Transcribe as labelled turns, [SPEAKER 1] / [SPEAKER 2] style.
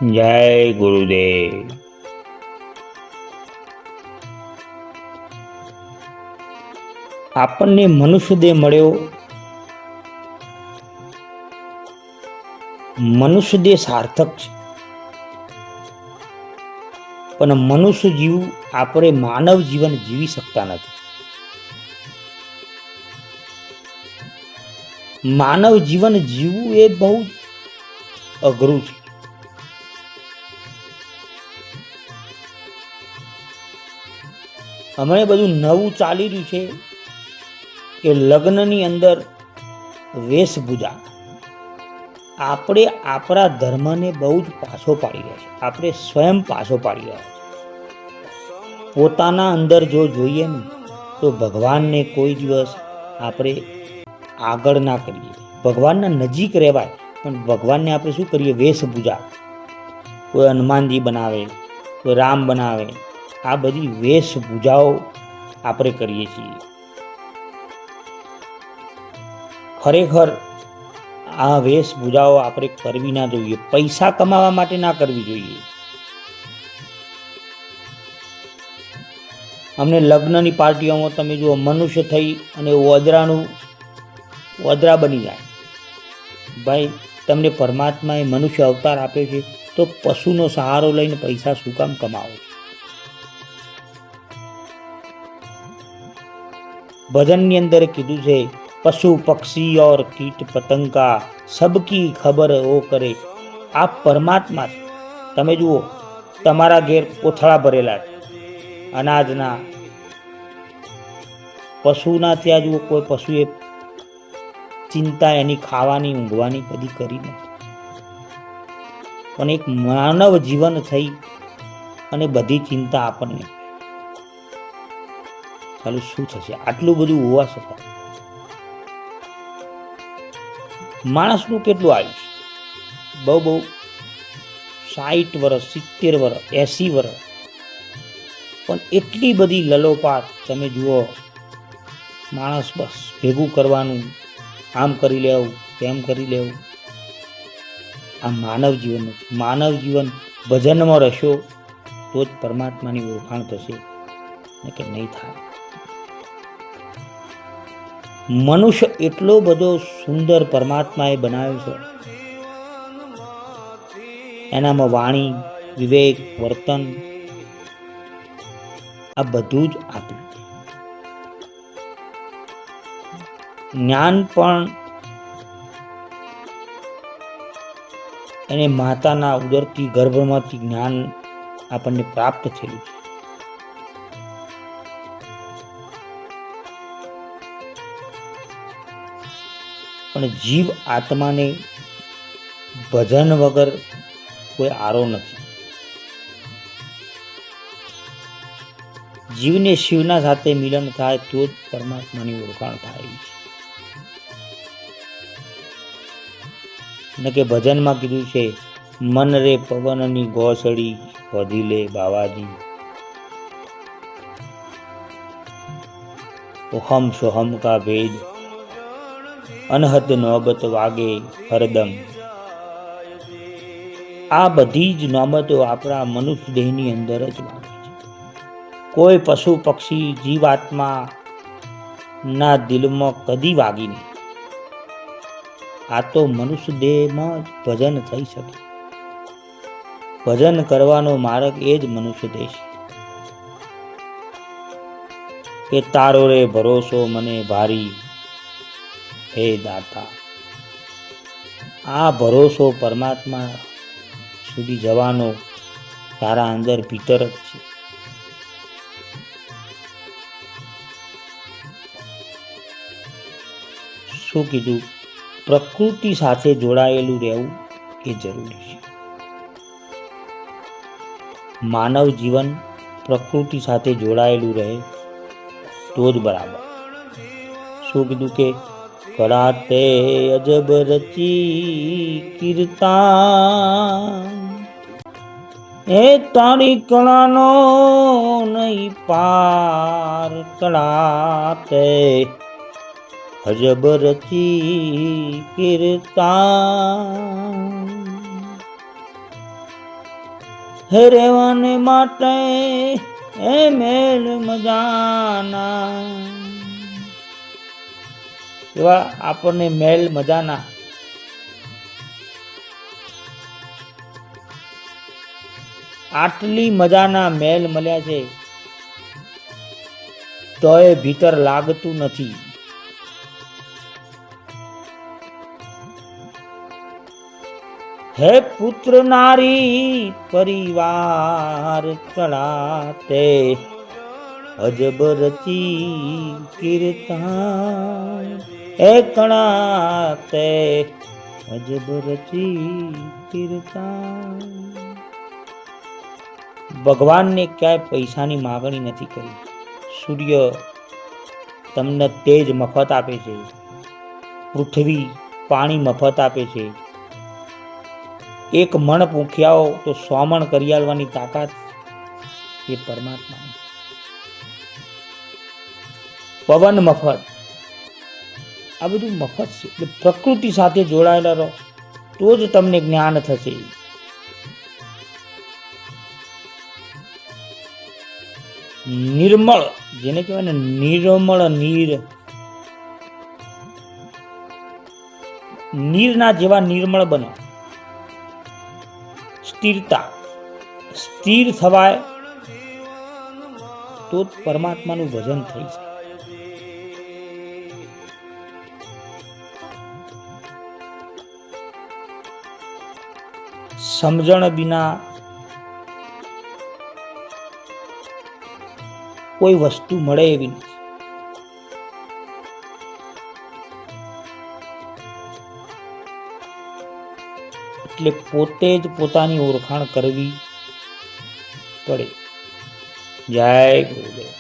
[SPEAKER 1] જય ગુરુદેવ. આપણને મનુષ્ય દેહ મળ્યો. મનુષ્ય દેહ સાર્થક છે, પણ મનુષ્ય જીવ આપણે માનવ જીવન જીવી શકતા નથી. માનવ જીવન જીવવું એ બહુ અઘરું છે. હમણાં બધું નવું ચાલી રહ્યું છે કે લગ્નની અંદર વેશભૂષા આપણે આપણા ધર્મને બહુ જ પાછો પાડી રહ્યા છે. આપણે સ્વયં પાછો પાડી રહ્યા છે. પોતાના અંદર જો જોઈએ ને તો ભગવાનને કોઈ દિવસ આપણે આગળ ના કરીએ. ભગવાનના નજીક રહેવાય, પણ ભગવાનને આપણે શું કરીએ? વેશભૂષા. કોઈ હનુમાનજી બનાવે, કોઈ રામ બનાવે. આ બધી વેશભૂષાઓ આપણે કરીએ છીએ. ખરેખર આ વેશભૂષાઓ આપણે કરવી ના જોઈએ. પૈસા કમાવા માટે ના કરવી જોઈએ. અમને લગ્નની પાર્ટીઓમાં તમે જુઓ, મનુષ્ય થઈ અને વદરા બની જાય. ભાઈ, તમને પરમાત્માએ મનુષ્ય અવતાર આપ્યો છે, તો પશુનો સહારો લઈને પૈસા શું કામ કમાવો? ભજનની અંદર કીધું છે, પશુ પક્ષી और कीट पतंगा सबकी खबर ओ करे. આ પરમાત્મા છે. તમે જુઓ, તમારા ઘેર કોથળા ભરેલા છે અનાજના. પશુના ત્યાં જુઓ, કોઈ પશુએ ચિંતા એની ખાવાની ઊંઘવાની કદી કરી નથી. પણ એક માનવ જીવન થઈ અને બધી ચિંતા આપણને. ચાલો, શું થશે? આટલું બધું હોવા છતાં માણસનું કેટલું આયુષ્ય? બહુ 60 વર્ષ, 70 વર્ષ, 80 વર્ષ. પણ એટલી બધી લલોપાત. તમે જુઓ, માણસ બસ ભેગું કરવાનું, આમ કરી લેવું, તેમ કરી લેવું. આ માનવ જીવન નથી. માનવ જીવન ભજનમાં રહેશો તો જ પરમાત્માની ઓળખાણ થશે, કે નહીં થાય. મનુષ્ય એટલો બધો સુંદર પરમાત્માએ બનાવ્યો છે. એનામાં વાણી, વિવેક, વર્તન આ બધું જ આપ્યું. જ્ઞાન પણ એને માતાના ઉદરથી, ગર્ભમાંથી જ્ઞાન આપણને પ્રાપ્ત થયેલું છે. પણ જીવ આત્માને ભજન વગર કોઈ આરો નથી. જીવને શિવના સાથે મિલન થાય તો જ પરમાત્માની ઓળખાણ થાય છે. ને કે ભજનમાં કીધું છે, મન રે પવનની ગોસડી વધી લે બાવાજી. ઓહમ સોહમ કા ભેદ અનહદ નોબત વાગે હરદમ. આ બધી જ નોબતો આપણા મનુષ્ય દેહની અંદર જ વાગે છે. કોઈ પશુ પક્ષી જીવાત્મા ના દિલમાં કદી વાગી નહીં. આ તો મનુષ્ય દેહમાં જ ભજન થઈ શકે. ભજન કરવાનો માર્ગ એ જ મનુષ્ય દેહ છે. કે તારો રે ભરોસો મને ભારી હે દાતા. આ ભરોસો પરમાત્મા સુધી જવાનો તારા અંદર ભીતર જ છે. શું કીધું? પ્રકૃતિ સાથે જોડાયેલું રહેવું એ જરૂરી છે. માનવ જીવન પ્રકૃતિ સાથે જોડાયેલું રહે તો જ બરાબર. શું કીધું? કે કળાતે અજબ રચી કીર્તાન, એ તારી કળાનો નહીં પાર. કળાતે અજબ રચી કીર્તાન. હે રહેવાને માટે હે મેલ મજાના, એવા આપણને મેલ મજાના આટલી મજાના મેલ મળ્યા છે તોય ભીતર લાગતું નથી. હે પુત્ર નારી પરિવાર ચડાતે અજબ રચી કીર્તન, હે કણાતે અજબ રચી કીર્તન. ભગવાનને ક્યાંય પૈસાની માગણી નથી કરી. સૂર્ય તમને તેજ મફત આપે છે, પૃથ્વી પાણી મફત આપે છે. એક મણ ભૂખ્યાઓ તો 100 મણ કરી આલવાની તાકાત એ પરમાત્માની. પવન મફત, આ બધું મફત છે. એટલે પ્રકૃતિ સાથે જોડાયેલા રહો તો જ તમને જ્ઞાન થશે. નિર્મળ, જેને કહેવાય ને નિર્મળ, નીરના જેવા નિર્મળ બનો. સ્થિરતા, સ્થિર થવાય તો જ પરમાત્માનું ભજન થઈ શકે. સમજણ વિના કોઈ વસ્તુ મળે એવી નથી. એટલે પોતે જ પોતાની ઓળખાણ કરવી પડે. જય ગુરુદેવ.